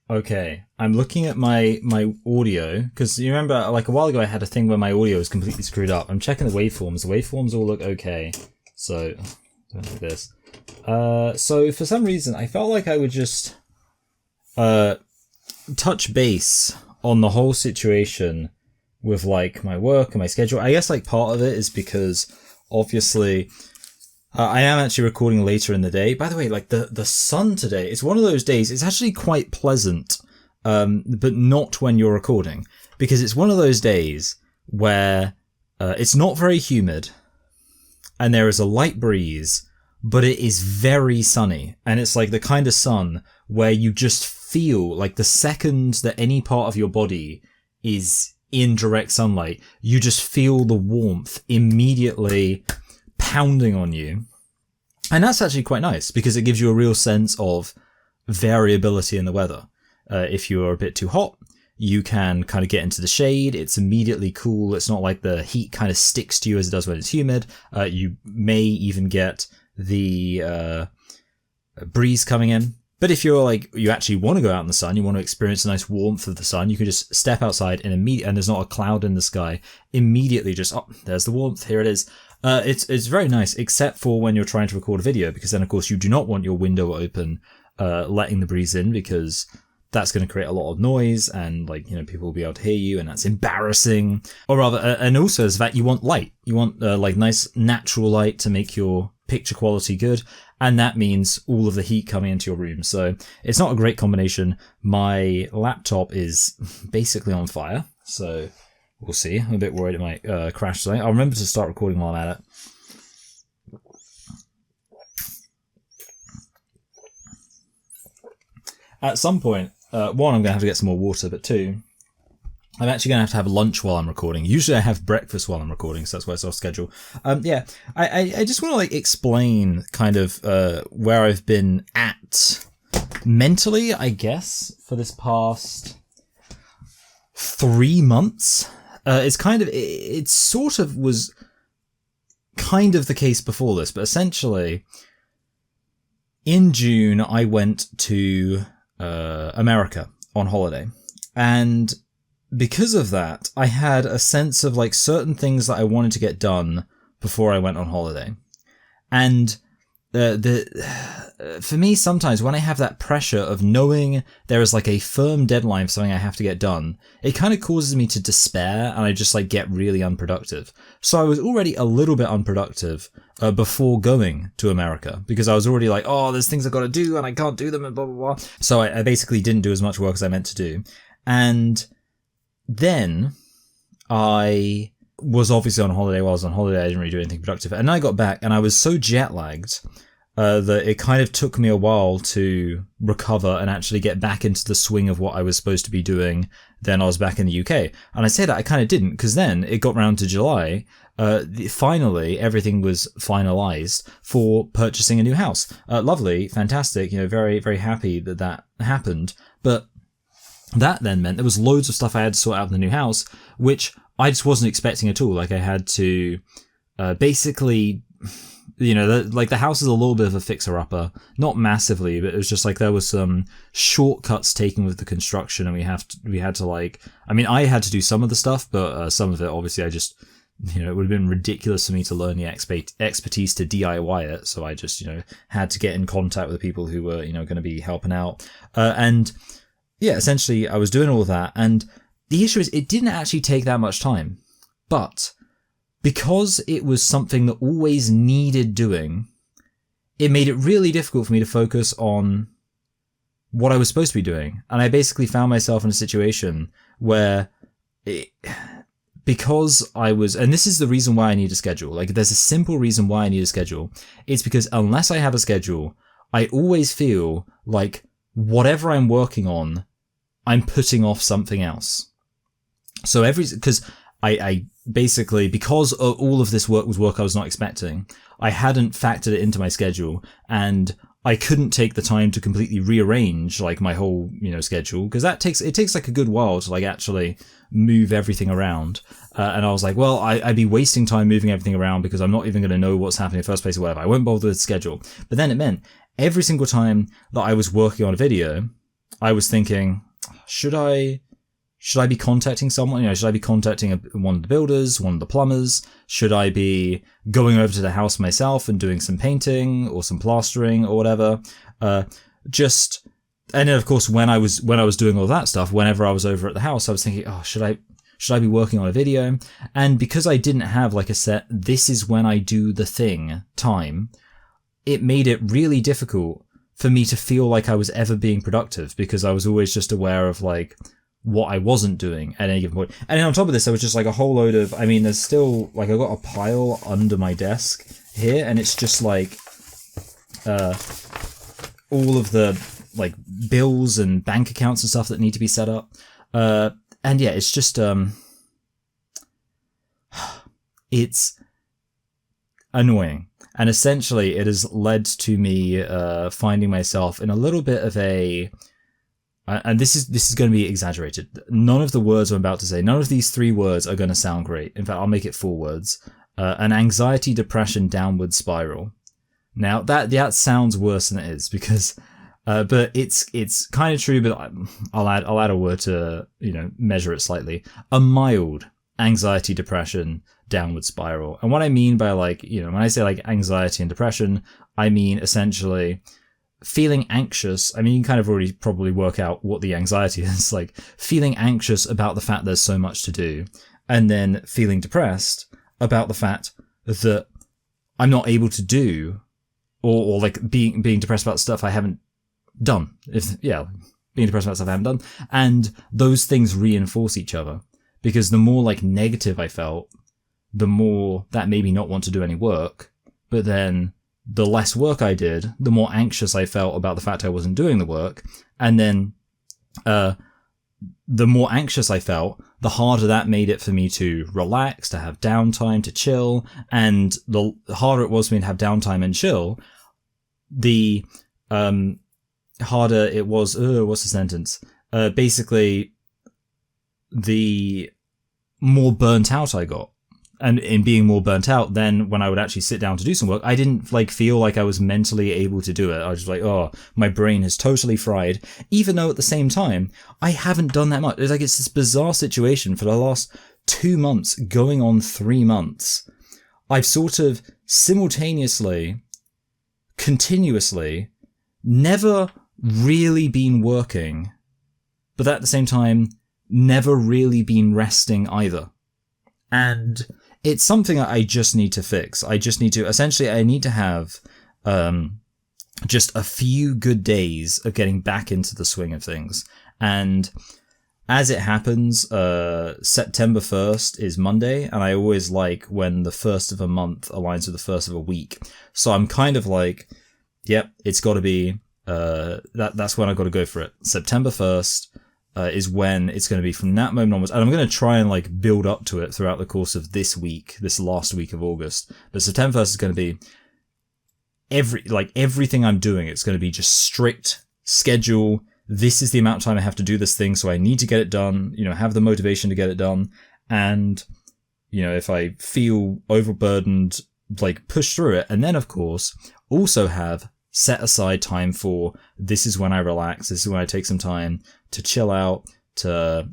Okay, I'm looking at my audio because you remember like a while ago I had a thing where my audio was completely screwed up. I'm checking the waveforms. The waveforms all look okay. So don't do this. So for some reason I felt like I would just touch base on the whole situation with like my work and my schedule. I guess like part of it is because obviously I am actually recording later in the day. By the way, like the sun today, it's one of those days, it's actually quite pleasant, but not when you're recording, because it's one of those days where it's not very humid and there is a light breeze, but it is very sunny. And it's like the kind of sun where you just feel like the second that any part of your body is in direct sunlight, you just feel the warmth immediately pounding on you. And that's actually quite nice because it gives you a real sense of variability in the weather. If you're a bit too hot, you can kind of get into the shade. It's immediately cool. It's not like the heat kind of sticks to you as it does when it's humid. You may even get the breeze coming in. But if you're like, you actually want to go out in the sun, you want to experience the nice warmth of the sun, you can just step outside and and there's not a cloud in the sky. Immediately just, oh, there's the warmth. Here it is. It's very nice, except for when you're trying to record a video, because then of course you do not want your window open, letting the breeze in, because that's going to create a lot of noise and like, you know, people will be able to hear you and that's embarrassing. Or rather, and also is that you want light. You want like nice natural light to make your picture quality good. And that means all of the heat coming into your room. So it's not a great combination. My laptop is basically on fire. So we'll see. I'm a bit worried it might crash today. I'll remember to start recording while I'm at it. At some point, one, I'm going to have to get some more water, but two, I'm actually going to have lunch while I'm recording. Usually I have breakfast while I'm recording, so that's why it's off schedule. Yeah, I just want to like explain kind of where I've been at mentally, I guess, for this past 3 months. It's kind of, it sort of was kind of the case before this, but essentially in June I went to America on holiday, and because of that, I had a sense of like certain things that I wanted to get done before I went on holiday. And for me, sometimes when I have that pressure of knowing there is like a firm deadline for something I have to get done, it kind of causes me to despair and I just like get really unproductive. So I was already a little bit unproductive before going to America, because I was already like, oh, there's things I've got to do and I can't do them and blah, blah, blah. So I basically didn't do as much work as I meant to do. And then I was obviously on holiday. While I was on holiday, I didn't really do anything productive. And I got back and I was so jet lagged that it kind of took me a while to recover and actually get back into the swing of what I was supposed to be doing. Then I was back in the UK. And I say that I kind of didn't, because then it got round to July. Finally, everything was finalized for purchasing a new house. Lovely, fantastic, you know, very, very happy that that happened. But that then meant there was loads of stuff I had to sort out in the new house, which I just wasn't expecting at all. Like I had to basically, you know, like the house is a little bit of a fixer-upper, not massively, but it was just like there was some shortcuts taken with the construction, and we had to like, I mean, I had to do some of the stuff, but some of it obviously I just, you know, it would have been ridiculous for me to learn the expertise to DIY it, so I just, you know, had to get in contact with the people who were, you know, going to be helping out, and yeah, essentially I was doing all of that, and the issue is it didn't actually take that much time, but because it was something that always needed doing, it made it really difficult for me to focus on what I was supposed to be doing. And I basically found myself in a situation where because I was, and this is the reason why I need a schedule. Like there's a simple reason why I need a schedule. It's because unless I have a schedule, I always feel like whatever I'm working on, I'm putting off something else. So because I basically, because all of this work was work I was not expecting, I hadn't factored it into my schedule, and I couldn't take the time to completely rearrange like my whole, you know, schedule, because it takes like a good while to like actually move everything around. And I was like, well, I'd be wasting time moving everything around because I'm not even going to know what's happening in the first place or whatever. I won't bother with the schedule. But then it meant every single time that I was working on a video, I was thinking, should I be contacting someone? Should I be contacting one of the builders, one of the plumbers? Should I be going over to the house myself and doing some painting or some plastering or whatever? And then of course when I was doing all that stuff, whenever I was over at the house, I was thinking, oh, should I be working on a video? And because I didn't have like a set, this is when I do the thing time, it made it really difficult for me to feel like I was ever being productive, because I was always just aware of like what I wasn't doing at any given point. And then on top of this, there was just like a whole load of, there's still like, I've got a pile under my desk here, and it's just like all of the like bills and bank accounts and stuff that need to be set up. And yeah, it's just, it's annoying. And essentially it has led to me finding myself in a little bit of a, and this is going to be exaggerated. None of the words I'm about to say, none of these 3 words are going to sound great. In fact, I'll make it 4 words. An anxiety, depression, downward spiral. Now that sounds worse than it is, because, but it's kind of true, but I'll add a word to, measure it slightly. A mild anxiety, depression, downward spiral. And what I mean by like, when I say like anxiety and depression, I mean essentially feeling anxious. You can kind of already probably work out what the anxiety is, like feeling anxious about the fact there's so much to do, and then feeling depressed about the fact that I'm not able to do, or like being depressed about stuff I haven't done. Being depressed about stuff I haven't done. And those things reinforce each other, because the more like negative I felt, the more that made me not want to do any work. But then the less work I did, the more anxious I felt about the fact I wasn't doing the work. And then the more anxious I felt, the harder that made it for me to relax, to have downtime, to chill. And the harder it was for me to have downtime and chill, the harder it was, what's the sentence? Basically, the more burnt out I got. And in being more burnt out, then when I would actually sit down to do some work, I didn't like feel like I was mentally able to do it. I was just like, oh, my brain is totally fried. Even though at the same time, I haven't done that much. It's like, it's this bizarre situation for the last 2 months, going on 3 months. I've sort of simultaneously, continuously, never really been working, but at the same time, never really been resting either. And it's something I just need to fix. I need to have just a few good days of getting back into the swing of things. And as it happens, September 1st is Monday, and I always like when the 1st of a month aligns with the 1st of a week. So I'm kind of like, yep, it's got to be, that's when I've got to go for it. September 1st. Is when it's going to be from that moment onwards. And I'm going to try and like build up to it throughout the course of this last week of August. But September 1st is going to be everything I'm doing. It's going to be just strict schedule. This is the amount of time I have to do this thing. So I need to get it done, have the motivation to get it done. And, if I feel overburdened, like push through it. And then of course also have set aside time for, this is when I relax. This is when I take some time to chill out, to,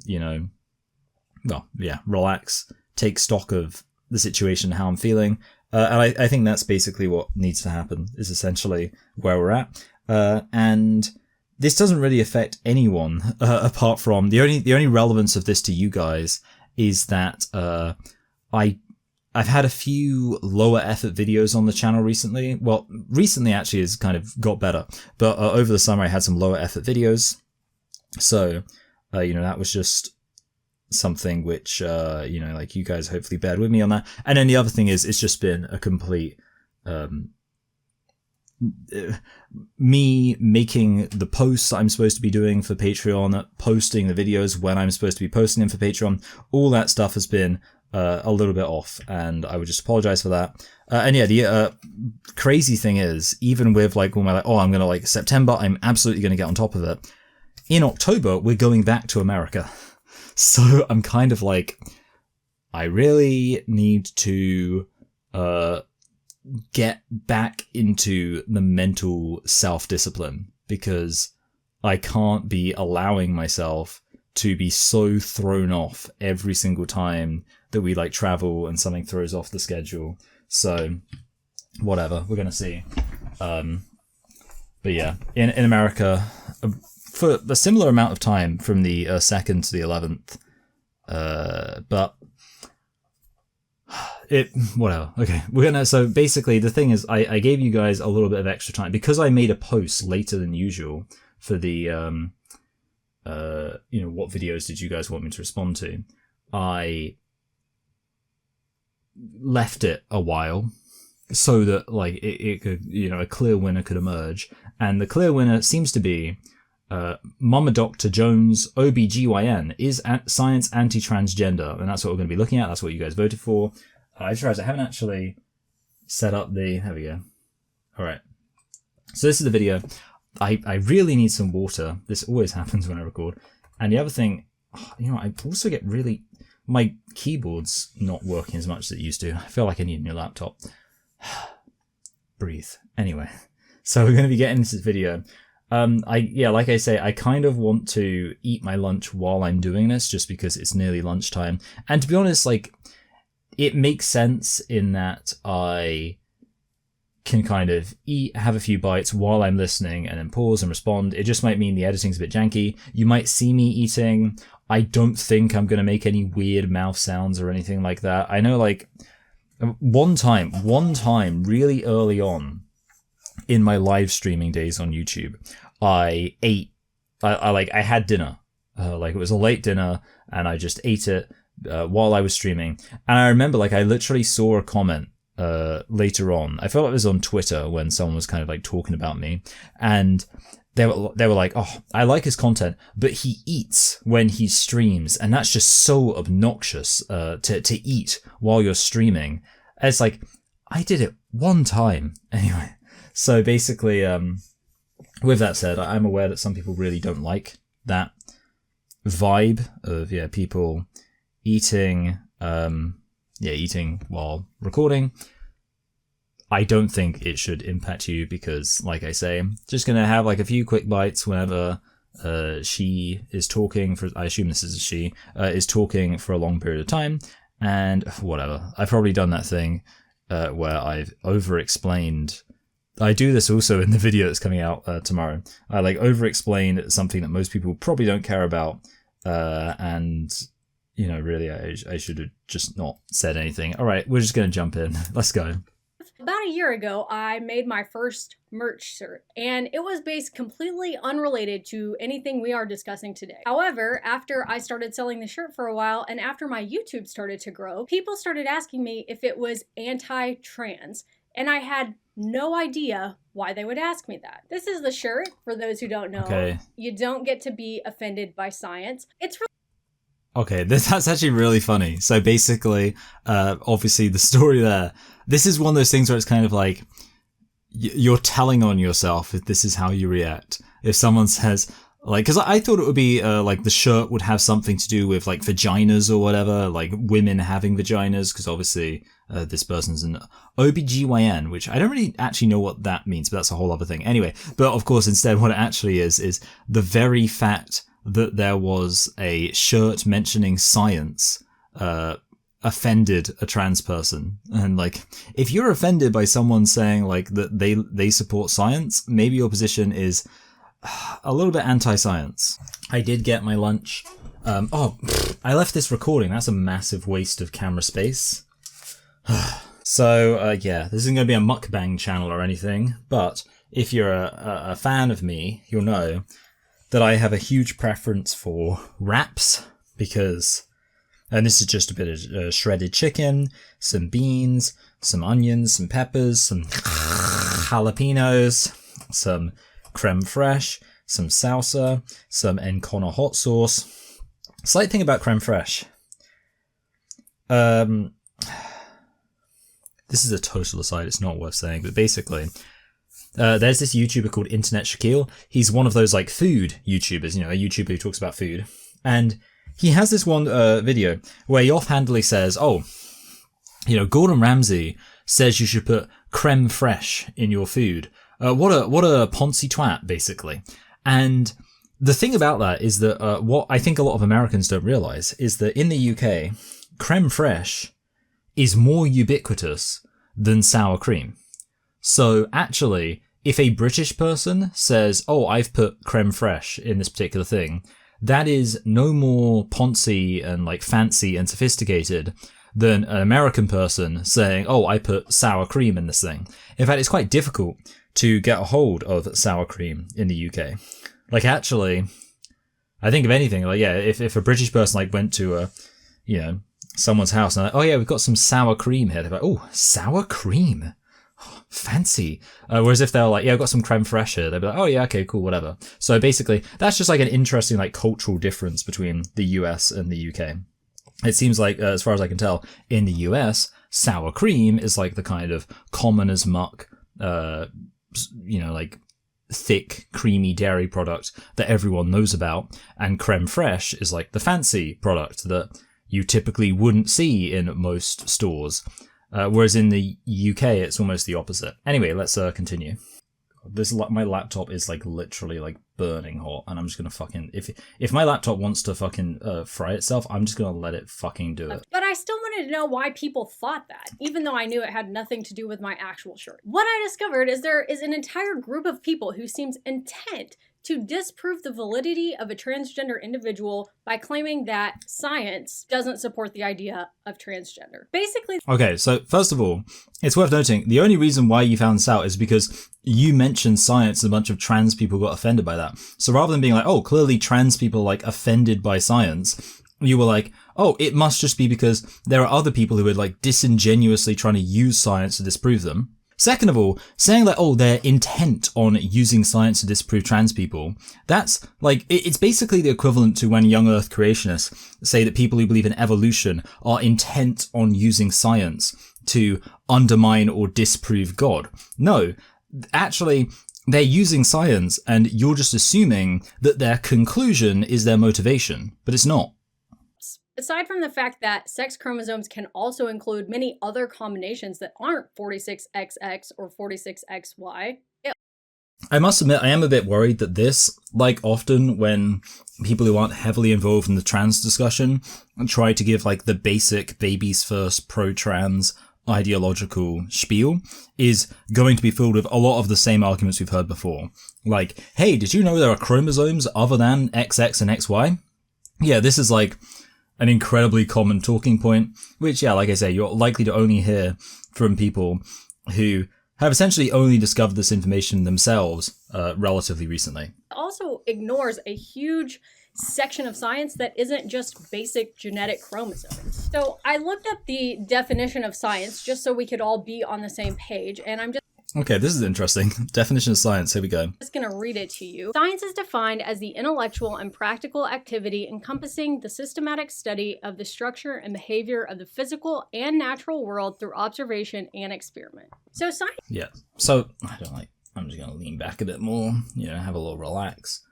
relax, take stock of the situation, how I'm feeling. And I think that's basically what needs to happen, is essentially where we're at. And this doesn't really affect anyone, apart from the only relevance of this to you guys is that, I've had a few lower effort videos on the channel recently. Well, recently actually has kind of got better, but over the summer I had some lower effort videos. So, that was just something which, like you guys hopefully bared with me on that. And then the other thing is, it's just been a complete, me making the posts I'm supposed to be doing for Patreon, posting the videos when I'm supposed to be posting them for Patreon. All that stuff has been a little bit off, and I would just apologize for that. And yeah, the crazy thing is, even with like all my I'm gonna like September, I'm absolutely gonna get on top of it. In October, we're going back to America, so I'm kind of like, I really need to get back into the mental self-discipline, because I can't be allowing myself to be so thrown off every single time that we like travel and something throws off the schedule. So whatever, we're gonna see. But yeah, in America, for a similar amount of time from the 2nd to the 11th. But whatever. Okay, so basically the thing is, I gave you guys a little bit of extra time because I made a post later than usual for the, what videos did you guys want me to respond to? I left it a while so that like it could, a clear winner could emerge. And the clear winner seems to be Mama Dr. Jones OBGYN. Is science anti-transgender? And that's what we're going to be looking at. That's what you guys voted for. I just realized I haven't actually set up the... There we go. All right. So this is the video. I really need some water. This always happens when I record. And the other thing, I also get really... My keyboard's not working as much as it used to. I feel like I need a new laptop. Breathe. Anyway, so we're going to be getting into this video. Like I say, I kind of want to eat my lunch while I'm doing this, just because it's nearly lunchtime. And to be honest, like, it makes sense in that I can kind of have a few bites while I'm listening and then pause and respond. It just might mean the editing's a bit janky. You might see me eating. I don't think I'm going to make any weird mouth sounds or anything like that. I know, like, one time really early on in my live streaming days on YouTube, I had dinner. It was a late dinner and I just ate it while I was streaming. And I remember, like, I literally saw a comment later on. I felt like it was on Twitter when someone was kind of like talking about me, and they were like, "Oh, I like his content, but he eats when he streams, and that's just so obnoxious to eat while you're streaming." And it's like, I did it one time anyway. So basically, with that said, I'm aware that some people really don't like that vibe of people eating while recording. I don't think it should impact you because, like I say, I'm just gonna have like a few quick bites whenever she is talking for. I assume this is a she is talking for a long period of time, and whatever. I've probably done that thing where I've over-explained. I do this also in the video that's coming out tomorrow. I like over-explain something that most people probably don't care about, and really I should have just not said anything. All right, we're just gonna jump in. Let's go. About a year ago, I made my first merch shirt, and it was based completely unrelated to anything we are discussing today. However, after I started selling the shirt for a while, and after my YouTube started to grow, people started asking me if it was anti-trans, and I had no idea why they would ask me that. This is the shirt, for those who don't know. Okay. You don't get to be offended by science. It's Okay, that's actually really funny. So basically, obviously the story there, this is one of those things where it's kind of like, you're telling on yourself if this is how you react. If someone says, like, because I thought it would be, like, the shirt would have something to do with, like, vaginas or whatever, like, women having vaginas, because obviously this person's an OBGYN, which I don't really actually know what that means, but that's a whole other thing. Anyway, but of course, instead what it actually is the very fact that there was a shirt mentioning science offended a trans person. And like, if you're offended by someone saying like that they support science, maybe your position is a little bit anti-science. I did get my lunch. I left this recording. That's a massive waste of camera space. So this isn't going to be a mukbang channel or anything, but if you're a fan of me, you'll know that I have a huge preference for wraps because, and this is just a bit of shredded chicken, some beans, some onions, some peppers, some jalapenos, some creme fraiche, some salsa, some Encona hot sauce. Slight thing about creme fraiche. This is a total aside, it's not worth saying, but basically, there's this YouTuber called Internet Shaquille. He's one of those like food YouTubers, a YouTuber who talks about food. And he has this one video where he offhandedly says, Gordon Ramsay says you should put creme fraiche in your food. What a poncy twat, basically. And the thing about that is that what I think a lot of Americans don't realize is that in the UK, creme fraiche is more ubiquitous than sour cream. So actually, if a British person says, oh, I've put creme fraiche in this particular thing, that is no more poncy and like fancy and sophisticated than an American person saying, oh, I put sour cream in this thing. In fact, it's quite difficult to get a hold of sour cream in the UK. Like, actually, I think of anything, like, yeah, if a British person, like, went to a, you know, someone's house and like, oh yeah, we've got some sour cream here. They're like, oh, sour cream. Fancy. Whereas if they're like, yeah, I've got some creme fraiche here, they'd be like, oh yeah, okay, cool, whatever. So basically, that's just like an interesting, like, cultural difference between the US and the UK. It seems like, as far as I can tell, in the US, sour cream is like the kind of common as muck, you know, like, thick, creamy dairy product that everyone knows about, and creme fraiche is like the fancy product that you typically wouldn't see in most stores. Whereas in the UK, it's almost the opposite. Anyway, let's continue. My laptop is like literally like burning hot, and I'm just gonna fucking if my laptop wants to fucking fry itself, I'm just gonna let it fucking do it. But I still wanted to know why people thought that, even though I knew it had nothing to do with my actual shirt. What I discovered is there is an entire group of people who seems intent to disprove the validity of a transgender individual by claiming that science doesn't support the idea of transgender. Basically, okay, so first of all, it's worth noting the only reason why you found this out is because you mentioned science and a bunch of trans people got offended by that. So rather than being like, oh, clearly trans people are like offended by science, you were like, oh, it must just be because there are other people who are like disingenuously trying to use science to disprove them. Second of all, saying that, oh, they're intent on using science to disprove trans people, that's like, it's basically the equivalent to when young earth creationists say that people who believe in evolution are intent on using science to undermine or disprove God. No, actually, they're using science and you're just assuming that their conclusion is their motivation, but it's not. Aside from the fact that sex chromosomes can also include many other combinations that aren't 46XX or 46XY. I must admit, I am a bit worried that this, like often when people who aren't heavily involved in the trans discussion try to give like the basic babies first pro-trans ideological spiel, is going to be filled with a lot of the same arguments we've heard before. Like, hey, did you know there are chromosomes other than XX and XY? Yeah, this is like an incredibly common talking point, which, yeah, like I say, you're likely to only hear from people who have essentially only discovered this information themselves relatively recently. It also ignores a huge section of science that isn't just basic genetic chromosomes. So I looked up the definition of science just so we could all be on the same page, and I'm just okay, this is interesting. Definition of science, here we go. Just going to read it to you. Science is defined as the intellectual and practical activity encompassing the systematic study of the structure and behavior of the physical and natural world through observation and experiment. So science... Yeah, so, I'm just going to lean back a bit more, you know, have a little relax.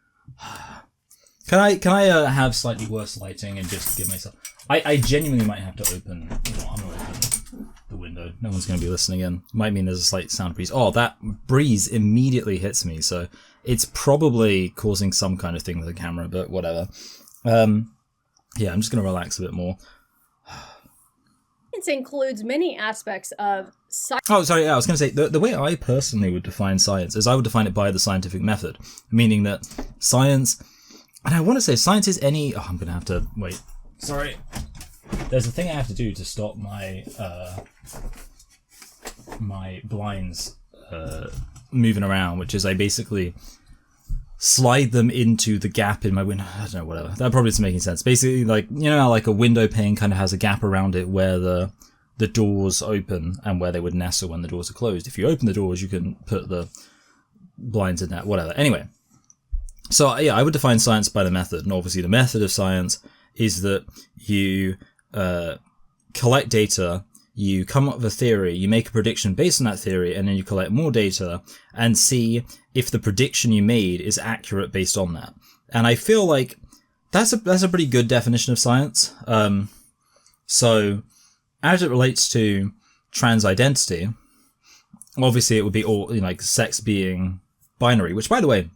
Can I have slightly worse lighting and just give myself... I genuinely might have to open... You know, I'm going to open the window. No one's going to be listening in. Might mean there's a slight sound breeze. Oh, that breeze immediately hits me, so it's probably causing some kind of thing with the camera, but whatever. Yeah, I'm just going to relax a bit more. Science includes many aspects of Oh, sorry, yeah, I was going to say, the way I personally would define science is I would define it by the scientific method, meaning that science... And I want to say science is any... Oh, I'm going to have to... Wait. Sorry. There's a thing I have to do to stop my my blinds moving around, which is I basically slide them into the gap in my window. I don't know, whatever. That probably isn't making sense. Basically, like, you know how like a window pane kind of has a gap around it where the doors open and where they would nestle when the doors are closed. If you open the doors, you can put the blinds in that, whatever. Anyway. So, yeah, I would define science by the method, and obviously the method of science is that you collect data, you come up with a theory, you make a prediction based on that theory, and then you collect more data and see if the prediction you made is accurate based on that. And I feel like that's a pretty good definition of science. So, as it relates to trans identity, obviously it would be all, you know, like sex being binary, which, by the way,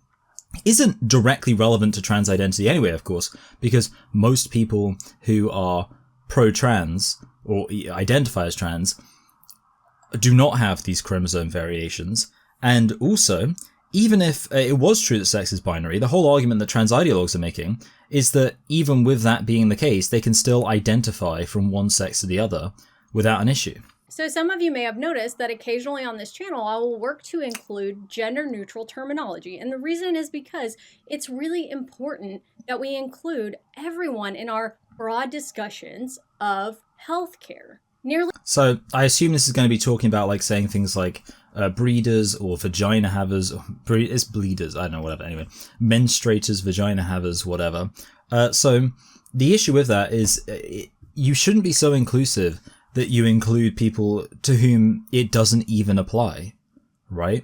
isn't directly relevant to trans identity anyway, of course, because most people who are pro-trans or identify as trans do not have these chromosome variations. And also, even if it was true that sex is binary, the whole argument that trans ideologues are making is that even with that being the case, they can still identify from one sex to the other without an issue. So some of you may have noticed that occasionally on this channel, I will work to include gender-neutral terminology. And the reason is because it's really important that we include everyone in our broad discussions of healthcare. So I assume this is going to be talking about like saying things like breeders or vagina havers, it's bleeders, I don't know, whatever, anyway. Menstruators, vagina havers, whatever. So the issue with that is you shouldn't be so inclusive that you include people to whom it doesn't even apply, right?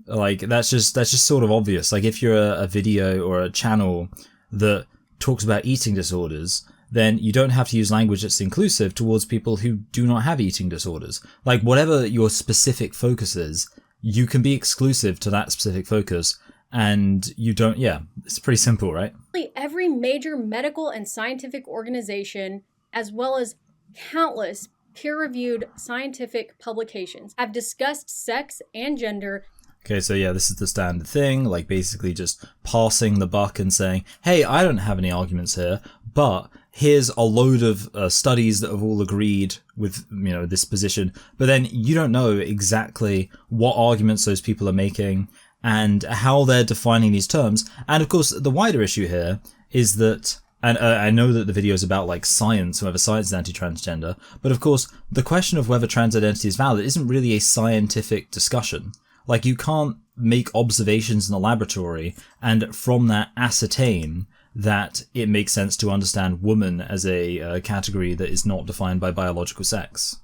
Like, that's just sort of obvious. Like, if you're a video or a channel that talks about eating disorders, then you don't have to use language that's inclusive towards people who do not have eating disorders. Like, whatever your specific focus is, you can be exclusive to that specific focus, and you don't, it's pretty simple, right? Every major medical and scientific organization, as well as countless peer-reviewed scientific publications, have discussed sex and gender. Okay, so yeah, this is the standard thing, like basically just passing the buck and saying, hey, I don't have any arguments here, but here's a load of studies that have all agreed with, this position, but then you don't know exactly what arguments those people are making and how they're defining these terms. And of course, the wider issue here is that, and I know that the video is about like science, whether science is anti-transgender, but of course, the question of whether trans identity is valid isn't really a scientific discussion. Like, you can't make observations in a laboratory and from that ascertain that it makes sense to understand woman as a category that is not defined by biological sex.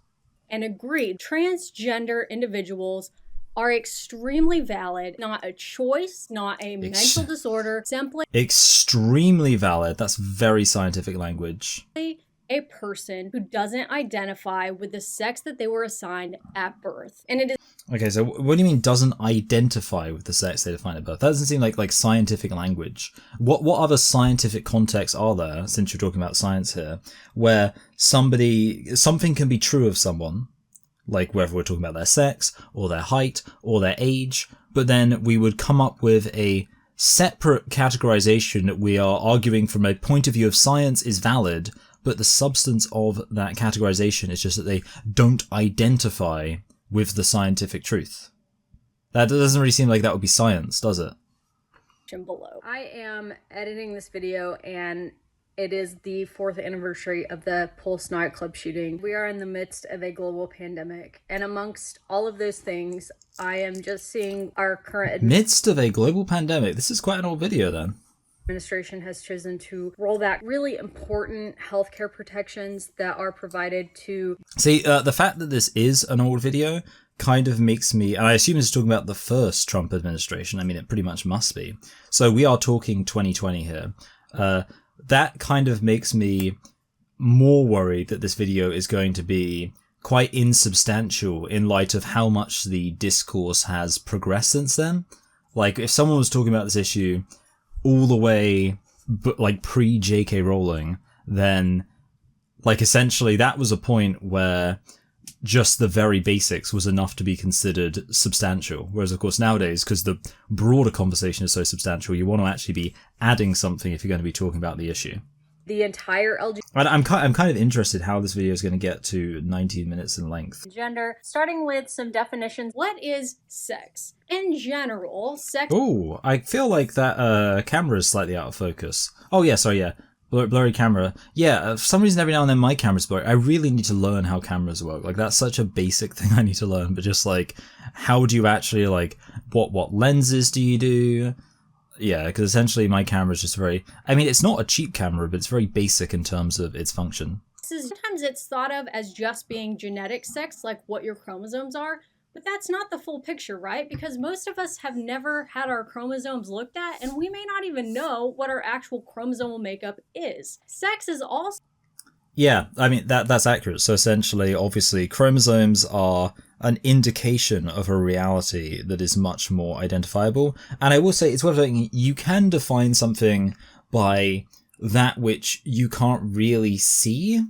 And agreed, transgender individuals are extremely valid, not a choice, not a mental disorder, simply extremely valid. That's very scientific language. A person who doesn't identify with the sex that they were assigned at birth. And it is okay, so what do you mean doesn't identify with the sex they define at birth? That doesn't seem like scientific language. What other scientific contexts are there, since you're talking about science here, where something can be true of someone, like whether we're talking about their sex or their height or their age, but then we would come up with a separate categorization that we are arguing from a point of view of science is valid, but the substance of that categorization is just that they don't identify with the scientific truth. That doesn't really seem like that would be science, does it? Below. I am editing this video and it is the 4th anniversary of the Pulse nightclub shooting. We are in the midst of a global pandemic, and amongst all of those things, I am just seeing our current midst of a global pandemic. This is quite an old video then. Administration has chosen to roll back really important healthcare protections that are provided to... See, the fact that this is an old video kind of makes me... And I assume this is talking about the first Trump administration. I mean, it pretty much must be. So we are talking 2020 here. That kind of makes me more worried that this video is going to be quite insubstantial in light of how much the discourse has progressed since then. Like, if someone was talking about this issue all the way, but like pre-J.K. Rowling, then like essentially that was a point where just the very basics was enough to be considered substantial. Whereas of course nowadays, because the broader conversation is so substantial, you want to actually be adding something if you're going to be talking about the issue. The entire LGBT... I'm kind of interested how this video is going to get to 19 minutes in length. Gender, starting with some definitions. What is sex? In general, sex... Oh, I feel like that camera is slightly out of focus. Oh yeah, sorry, yeah. Blurry camera. Yeah, for some reason every now and then my camera's blurry. I really need to learn how cameras work. Like, that's such a basic thing I need to learn, but just like, how do you actually, like, what lenses do you do? Yeah, because essentially my camera is just very... I mean, it's not a cheap camera, but it's very basic in terms of its function. Sometimes it's thought of as just being genetic sex, like what your chromosomes are, but that's not the full picture, right? Because most of us have never had our chromosomes looked at, and we may not even know what our actual chromosomal makeup is. Sex is also... Yeah, I mean, that's accurate. So essentially, obviously, chromosomes are an indication of a reality that is much more identifiable. And I will say, it's worth saying, you can define something by that which you can't really see,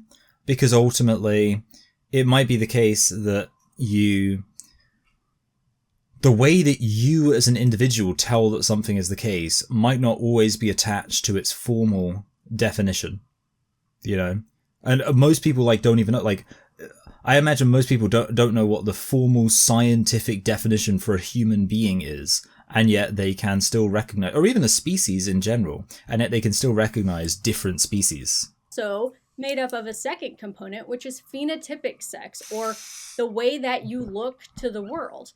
because ultimately it might be the case that the way that you as an individual tell that something is the case might not always be attached to its formal definition, you know? And most people don't even know, I imagine most people don't know what the formal scientific definition for a human being is, and yet they can still recognize, or even a species in general, and yet they can still recognize different species. So, made up of a second component, which is phenotypic sex, or the way that you look to the world.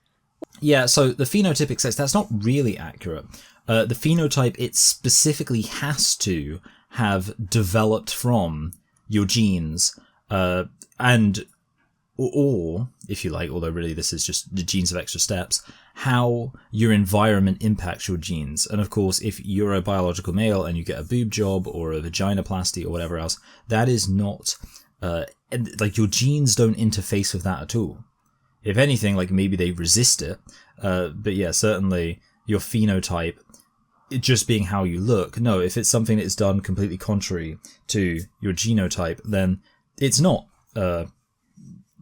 Yeah, so the phenotypic sex, that's not really accurate. The phenotype, it specifically has to have developed from your genes, and or, if you like, although really this is just the genes of extra steps, how your environment impacts your genes. And of course, if you're a biological male and you get a boob job or a vaginoplasty or whatever else, that is not, your genes don't interface with that at all. If anything, maybe they resist it. But yeah, certainly your phenotype, it just being how you look. No, if it's something that is done completely contrary to your genotype, then it's not.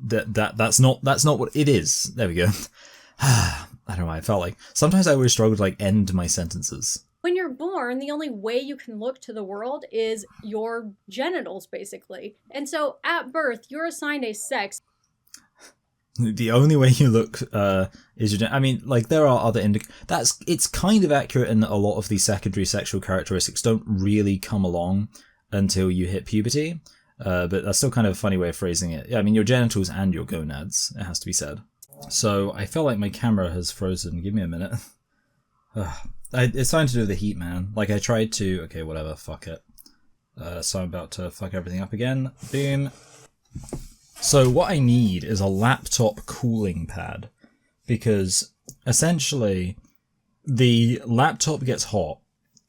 That's not what it is. There we go. I don't know why I felt like sometimes I always struggle to end my sentences. When you're born, the only way you can look to the world is your genitals, basically. And so at birth, you're assigned a sex. The only way you look is your. I mean, there are other it's kind of accurate in that a lot of these secondary sexual characteristics don't really come along until you hit puberty. But that's still kind of a funny way of phrasing it. Yeah, I mean, your genitals and your gonads, it has to be said. So I feel like my camera has frozen. Give me a minute. It's something to do with the heat, man. I tried to. Okay, whatever. Fuck it. So I'm about to fuck everything up again. Boom. So what I need is a laptop cooling pad, because essentially the laptop gets hot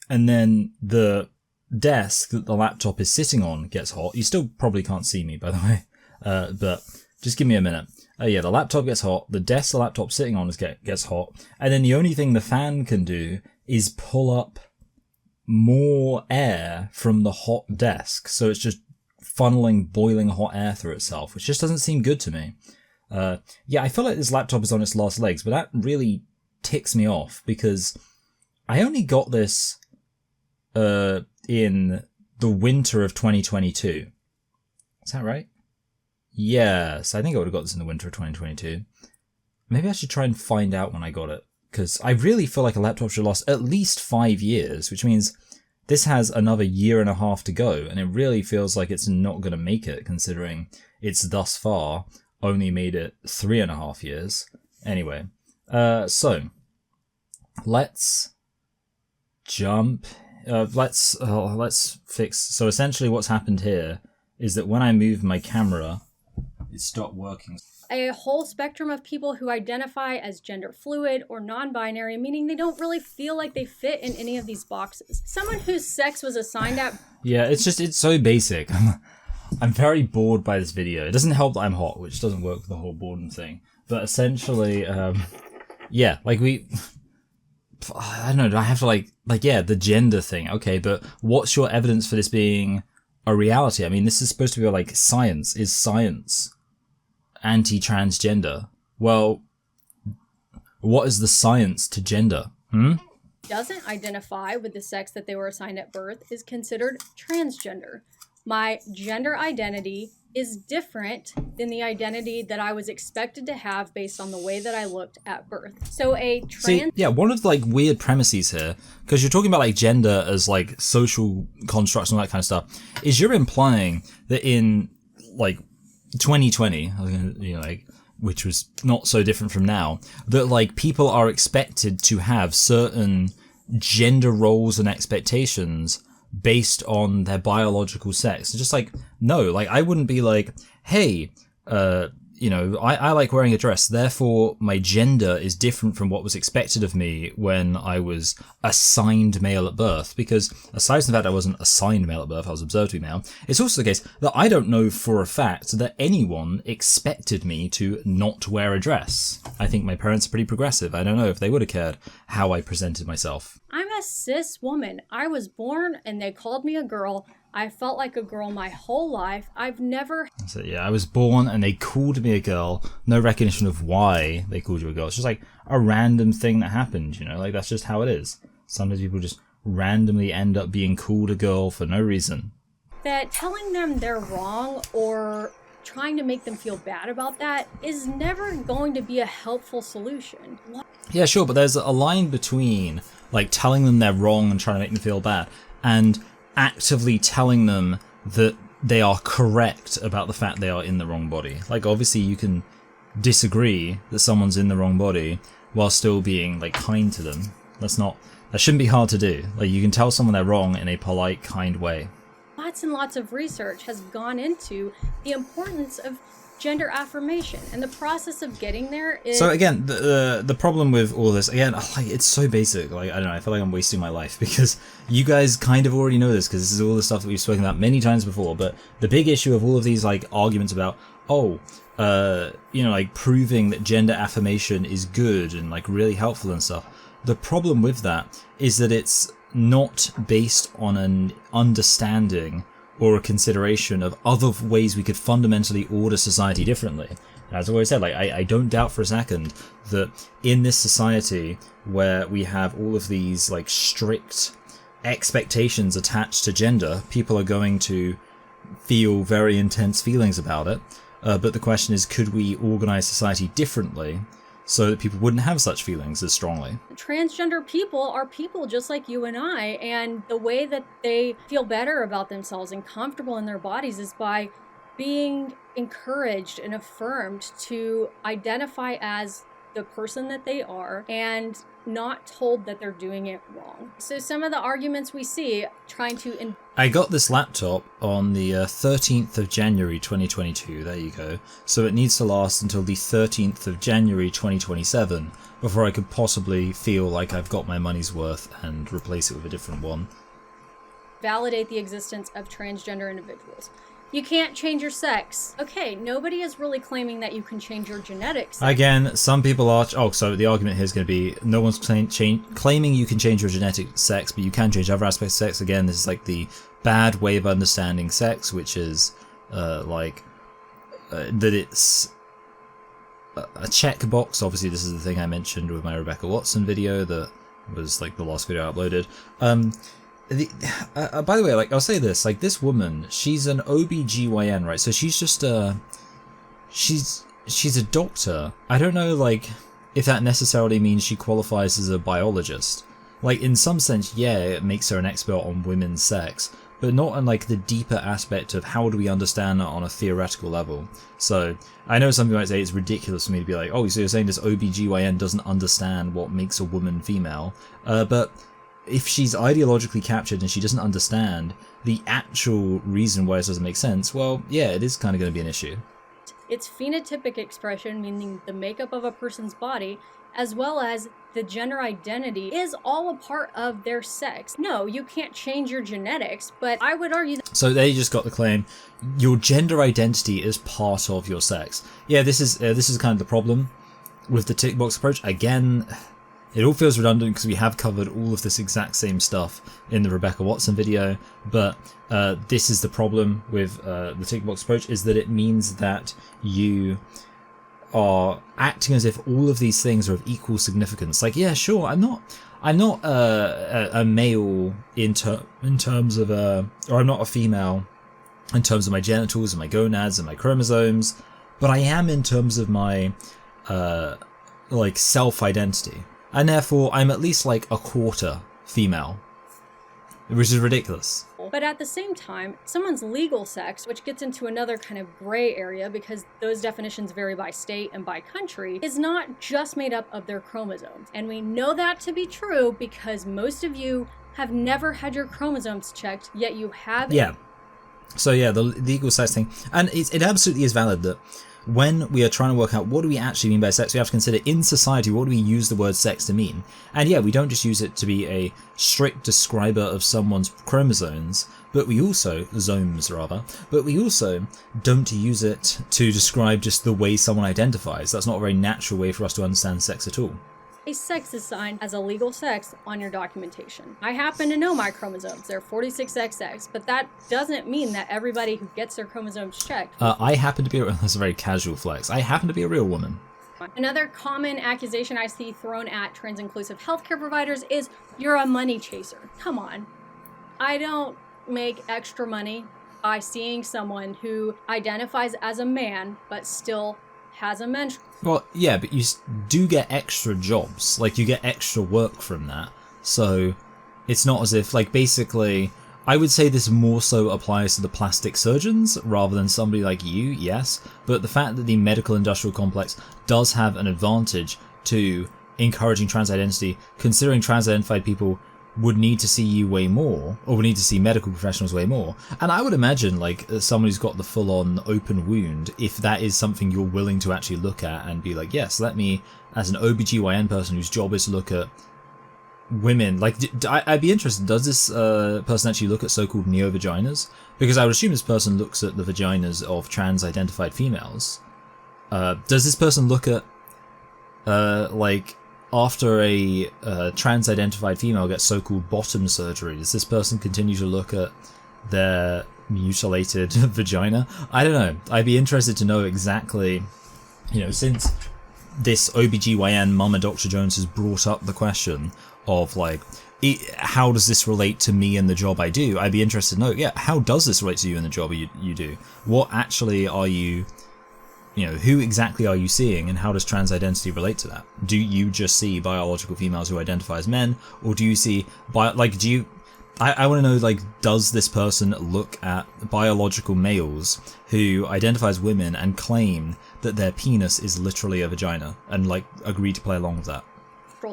and then the desk that the laptop is sitting on gets hot. You still probably can't see me, by the way, but just give me a minute. Yeah, the laptop gets hot, the desk the laptop's sitting on gets hot, and then the only thing the fan can do is pull up more air from the hot desk. So it's just funneling boiling hot air through itself, which just doesn't seem good to me. Yeah, I feel like this laptop is on its last legs, but that really ticks me off, because I only got this in the winter of 2022. Is that right? Yes, I think I would have got this in the winter of 2022. Maybe I should try and find out when I got it, because I really feel like a laptop should last at least 5 years, which means this has another 1.5 years to go, and it really feels like it's not going to make it, considering it's thus far only made it 3.5 years. Anyway, so let's jump. Let's fix. So essentially, what's happened here is that when I move my camera, it stopped working. A whole spectrum of people who identify as gender fluid or non-binary, meaning they don't really feel like they fit in any of these boxes. Someone whose sex was assigned at... Yeah, it's so basic. I'm very bored by this video. It doesn't help that I'm hot, which doesn't work for the whole boredom thing. But essentially, yeah, I don't know, do I have to yeah, the gender thing. Okay, but what's your evidence for this being a reality? I mean, this is supposed to be science. Is science anti-transgender? Well, what is the science to gender? Doesn't identify with the sex that they were assigned at birth is considered transgender. My gender identity is different than the identity that I was expected to have based on the way that I looked at birth. So one of the weird premises here, because you're talking about gender as social constructs and all that kind of stuff, is you're implying that in 2020, which was not so different from now, that people are expected to have certain gender roles and expectations based on their biological sex. It's just no, I wouldn't be hey, I like wearing a dress, therefore my gender is different from what was expected of me when I was assigned male at birth, because aside from the fact I wasn't assigned male at birth, I was observed to be male, it's also the case that I don't know for a fact that anyone expected me to not wear a dress. I think my parents are pretty progressive. I don't know if they would have cared how I presented myself. I'm a cis woman. I was born and they called me a girl. I felt like a girl my whole life. I've never... So yeah, I was born and they called me a girl. No recognition of why they called you a girl. It's just like a random thing that happened, like that's just how it is. Sometimes people just randomly end up being called a girl for no reason. That telling them they're wrong or trying to make them feel bad about that is never going to be a helpful solution. Yeah, sure, but there's a line between like telling them they're wrong and trying to make them feel bad and actively telling them that they are correct about the fact they are in the wrong body. Like, obviously you can disagree that someone's in the wrong body while still being like kind to them. That shouldn't be hard to do. Like, you can tell someone they're wrong in a polite, kind way. Lots and lots of research has gone into the importance of gender affirmation, and the process of getting there is... So again, the problem with all this, again, like, it's so basic. Like, I don't know, I feel like I'm wasting my life because you guys kind of already know this because this is all the stuff that we've spoken about many times before. But the big issue of all of these like arguments about, like proving that gender affirmation is good and like really helpful and stuff. The problem with that is that it's not based on an understanding or a consideration of other ways we could fundamentally order society differently. As I always said, like I don't doubt for a second that in this society where we have all of these like strict expectations attached to gender, people are going to feel very intense feelings about it. But the question is, could we organize society differently so that people wouldn't have such feelings as strongly? Transgender people are people just like you and I, and the way that they feel better about themselves and comfortable in their bodies is by being encouraged and affirmed to identify as the person that they are and not told that they're doing it wrong. So some of the arguments we see trying to... I got this laptop on the 13th of January 2022, there you go. So it needs to last until the 13th of January 2027 before I could possibly feel like I've got my money's worth and replace it with a different one. Validate the existence of transgender individuals. You can't change your sex. Okay, nobody is really claiming that you can change your genetics. Again, some people are... so the argument here is going to be no one's claiming you can change your genetic sex, but you can change other aspects of sex. Again, this is like the bad way of understanding sex, which is that it's a checkbox. Obviously, this is the thing I mentioned with my Rebecca Watson video that was like the last video I uploaded. By the way, like I'll say this, like this woman, she's an OBGYN, right? So she's just she's a doctor. I don't know, like, if that necessarily means she qualifies as a biologist. Like, in some sense, yeah, it makes her an expert on women's sex, but not on like the deeper aspect of how do we understand it on a theoretical level. So I know some people might say it's ridiculous for me to be like, oh, so you're saying this OBGYN doesn't understand what makes a woman female, but if she's ideologically captured and she doesn't understand the actual reason why it doesn't make sense, well, yeah, it is kind of going to be an issue. It's phenotypic expression, meaning the makeup of a person's body, as well as the gender identity is all a part of their sex. No, you can't change your genetics, but I would argue that... So they just got the claim, your gender identity is part of your sex. Yeah, this is kind of the problem with the tick box approach. Again, it all feels redundant because we have covered all of this exact same stuff in the Rebecca Watson video, but this is the problem with the tick box approach, is that it means that you are acting as if all of these things are of equal significance. Like, yeah, sure, I'm not a male in terms of or I'm not a female in terms of my genitals and my gonads and my chromosomes, but I am in terms of my like self-identity. And therefore, I'm at least like a quarter female, which is ridiculous. But at the same time, someone's legal sex, which gets into another kind of gray area because those definitions vary by state and by country, is not just made up of their chromosomes. And we know that to be true because most of you have never had your chromosomes checked, yet you have... Yeah. So yeah, the legal sex thing. And it absolutely is valid that when we are trying to work out what do we actually mean by sex, we have to consider in society what do we use the word sex to mean. And yeah, we don't just use it to be a strict describer of someone's chromosomes, but we also, zomes rather, but we also don't use it to describe just the way someone identifies. That's not a very natural way for us to understand sex at all. A sex is signed as a legal sex on your documentation. I happen to know my chromosomes. They're 46XX, but that doesn't mean that everybody who gets their chromosomes checked. I happen to be, that's a very casual flex, I happen to be a real woman. Another common accusation I see thrown at trans-inclusive healthcare providers is, you're a money chaser. Come on. I don't make extra money by seeing someone who identifies as a man, but still has a menstrual. Well, yeah, but you do get extra jobs. Like, you get extra work from that. So, it's not as if, like, basically, I would say this more so applies to the plastic surgeons rather than somebody like you, yes. But the fact that the medical industrial complex does have an advantage to encouraging trans identity, considering trans-identified people would need to see you way more, or would need to see medical professionals way more. And I would imagine, like, someone who's got the full-on open wound, if that is something you're willing to actually look at and be like, yes, let me, as an OBGYN person whose job is to look at women, like, I'd be interested, does this person actually look at so-called neo-vaginas? Because I would assume this person looks at the vaginas of trans-identified females. Does this person look at, like, after a trans-identified female gets so-called bottom surgery, does this person continue to look at their mutilated vagina? I don't know. I'd be interested to know exactly, you know, since this OBGYN Mama Dr. Jones has brought up the question of, like, how does this relate to me and the job I do? I'd be interested to know, yeah, how does this relate to you and the job you do? What actually are you... You know, who exactly are you seeing and how does trans identity relate to that? Do you just see biological females who identify as men, or do you see, I want to know, like, does this person look at biological males who identify as women and claim that their penis is literally a vagina and, like, agree to play along with that?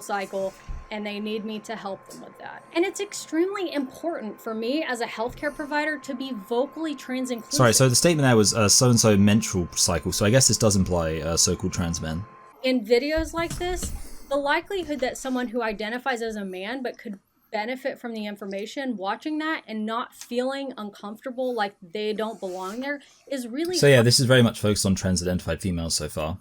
Cycle, and they need me to help them with that. And it's extremely important for me as a healthcare provider to be vocally trans inclusive. Sorry, so the statement there was so-and-so menstrual cycle, so I guess this does imply so-called trans men. In videos like this, the likelihood that someone who identifies as a man but could benefit from the information, watching that and not feeling uncomfortable like they don't belong there is really... So yeah, this is very much focused on trans-identified females so far.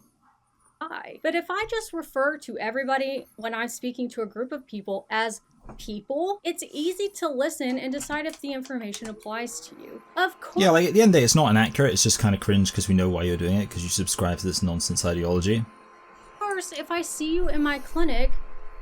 But if I just refer to everybody when I'm speaking to a group of people as people, it's easy to listen and decide if the information applies to you. Of course. Yeah, like at the end of the day, it's not inaccurate, it's just kind of cringe because we know why you're doing it, because you subscribe to this nonsense ideology. Of course, if I see you in my clinic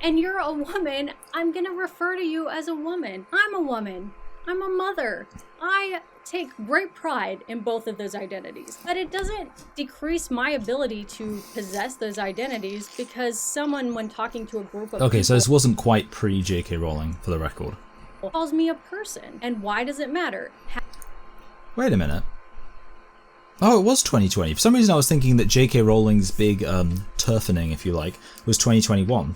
and you're a woman, I'm going to refer to you as a woman. I'm a woman. I'm a mother. I take great pride in both of those identities, but it doesn't decrease my ability to possess those identities because someone, when talking to a group of Okay, people, so this wasn't quite pre-JK Rowling, for the record. calls me a person. And why does it matter? Wait a minute. Oh, it was 2020. For some reason I was thinking that JK Rowling's big turfening, if you like, was 2021.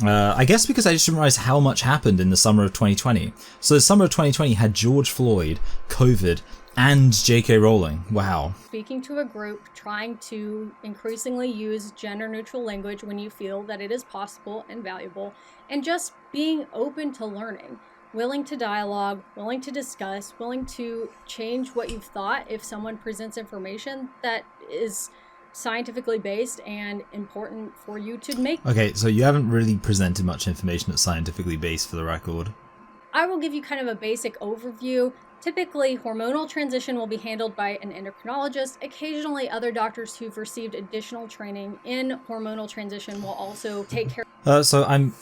I guess because I just didn't realize how much happened in the summer of 2020. So the summer of 2020 had George Floyd, COVID, and JK Rowling. Wow. Speaking to a group, trying to increasingly use gender-neutral language when you feel that it is possible and valuable, and just being open to learning, willing to dialogue, willing to discuss, willing to change what you've thought if someone presents information that is scientifically based and important for you to make. Okay, so you haven't really presented much information that's scientifically based, for the record. I will give you kind of a basic overview. Typically, hormonal transition will be handled by an endocrinologist. Occasionally, other doctors who've received additional training in hormonal transition will also take care. So I'm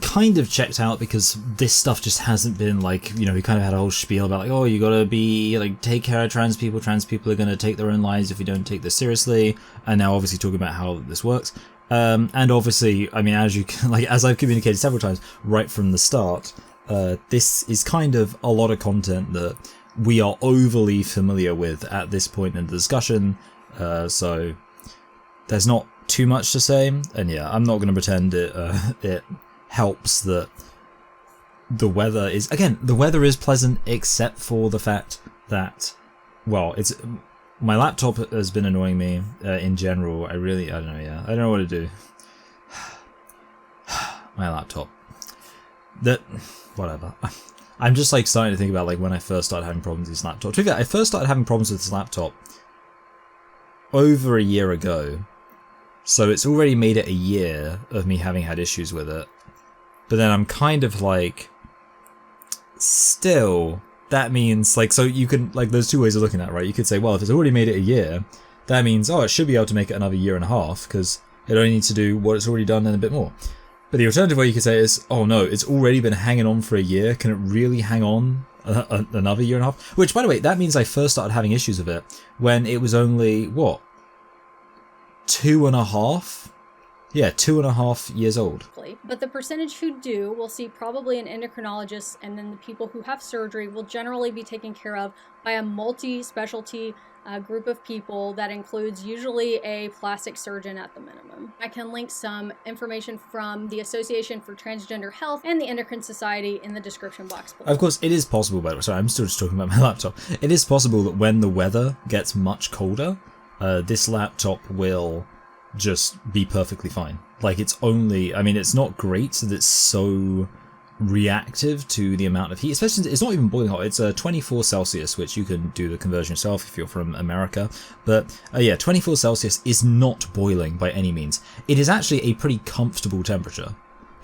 kind of checked out because this stuff just hasn't been like, you know, we kind of had a whole spiel about like, oh, you gotta be like, take care of trans people are gonna take their own lives if you don't take this seriously, and now obviously talking about how this works, and obviously, I mean, as you can, like, as I've communicated several times right from the start, this is kind of a lot of content that we are overly familiar with at this point in the discussion, so there's not too much to say, and yeah, I'm not gonna pretend it helps that the weather is, again, the weather is pleasant except for the fact that, well, my laptop has been annoying me in general. I don't know, yeah. I don't know what to do. My laptop. Whatever. I'm just like starting to think about like when I first started having problems with this laptop. To be fair, I first started having problems with this laptop over a year ago. So it's already made it a year of me having had issues with it. But then I'm kind of like, still, that means like, so you can, like, there's two ways of looking at it, right? You could say, well, if it's already made it a year, that means, oh, it should be able to make it another year and a half because it only needs to do what it's already done and a bit more. But the alternative way you could say is, oh no, it's already been hanging on for a year. Can it really hang on another year and a half? Which, by the way, that means I first started having issues with it when it was only, what? 2.5? Yeah, 2.5 years old. But the percentage who do will see probably an endocrinologist, and then the people who have surgery will generally be taken care of by a multi-specialty group of people that includes usually a plastic surgeon at the minimum. I can link some information from the Association for Transgender Health and the Endocrine Society in the description box below. Of course, it is possible, by the way, sorry, I'm still just talking about my laptop. It is possible that when the weather gets much colder, this laptop will just be perfectly fine. Like, it's only, I mean, it's not great that it's so reactive to the amount of heat, especially, it's not even boiling hot, it's 24 Celsius, which you can do the conversion yourself if you're from America, but yeah, 24 Celsius is not boiling by any means. It is actually a pretty comfortable temperature.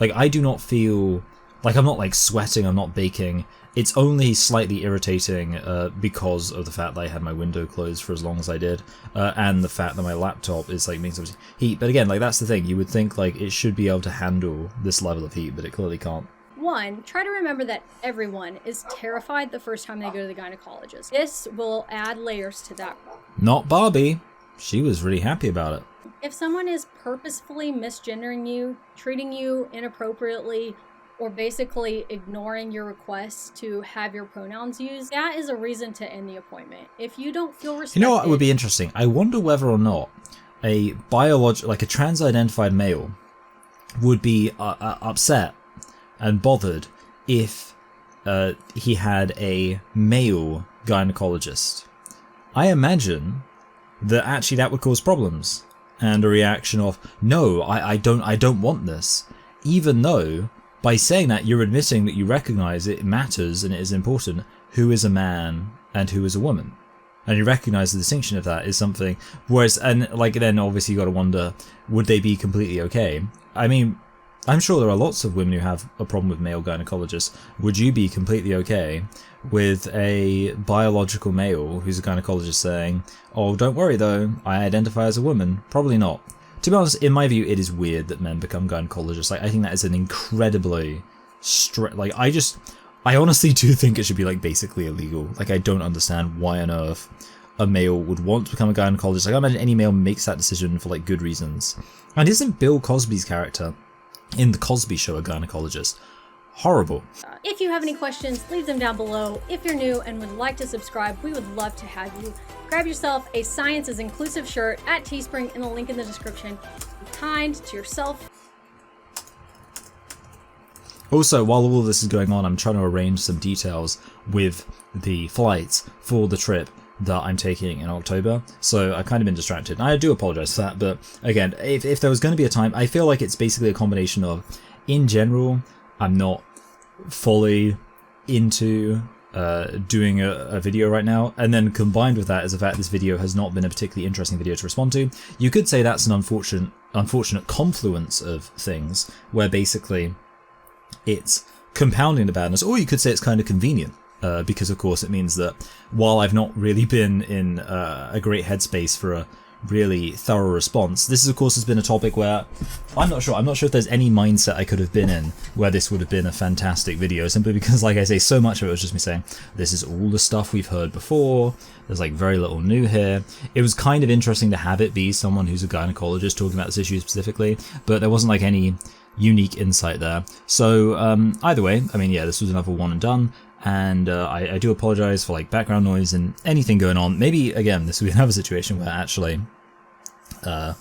Like, I do not feel, like, I'm not like sweating, I'm not baking. It's only slightly irritating because of the fact that I had my window closed for as long as I did, and the fact that my laptop is like making some heat. But again, like, that's the thing. You would think like it should be able to handle this level of heat, but it clearly can't. One, try to remember that everyone is terrified the first time they go to the gynecologist. This will add layers to that. Not Barbie. She was really happy about it. If someone is purposefully misgendering you, treating you inappropriately, or basically ignoring your requests to have your pronouns used, that is a reason to end the appointment. If you don't feel respected... You know what would be interesting? I wonder whether or not a like a trans-identified male would be upset and bothered if he had a male gynecologist. I imagine that actually that would cause problems and a reaction of, no, I don't want this, even though by saying that, you're admitting that you recognize it matters and it is important who is a man and who is a woman. And you recognize the distinction of that is something, whereas, and like, then obviously you got to wonder, would they be completely okay? I mean, I'm sure there are lots of women who have a problem with male gynecologists. Would you be completely okay with a biological male who's a gynecologist saying, oh, don't worry though, I identify as a woman? Probably not. To be honest, in my view, it is weird that men become gynecologists. Like, I think that is an incredibly I honestly do think it should be, like, basically illegal. Like, I don't understand why on earth a male would want to become a gynecologist. Like, I imagine any male makes that decision for, like, good reasons. And isn't Bill Cosby's character in The Cosby Show a gynecologist? Horrible. If you have any questions, leave them down below. If you're new and would like to subscribe, we would love to have you. Grab yourself a Science is Inclusive shirt at Teespring in the link in the description. Be kind to yourself. Also, while all of this is going on, I'm trying to arrange some details with the flights for the trip that I'm taking in October, so I've kind of been distracted. And I do apologize for that, but again, if there was going to be a time, I feel like it's basically a combination of, in general, I'm not fully into doing a video right now, and then combined with that is the fact this video has not been a particularly interesting video to respond to. You could say that's an unfortunate confluence of things, where basically it's compounding the badness, or you could say it's kind of convenient, because of course it means that while I've not really been in a great headspace for a really thorough response, this of course has been a topic where I'm not sure if there's any mindset I could have been in where this would have been a fantastic video, simply because, like I say, so much of it was just me saying this is all the stuff we've heard before, there's like very little new here. It was kind of interesting to have it be someone who's a gynecologist talking about this issue specifically, but there wasn't like any unique insight there. So either way, I mean, yeah, this was another one and done. And I do apologize for like background noise and anything going on. Maybe, again, this will be another situation where actually the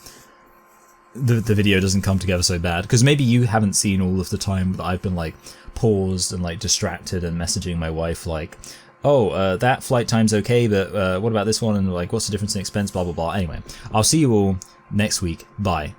video doesn't come together so bad, because maybe you haven't seen all of the time that I've been like paused and like distracted and messaging my wife like, oh, that flight time's okay, but what about this one? And like, what's the difference in expense? Blah, blah, blah. Anyway, I'll see you all next week. Bye.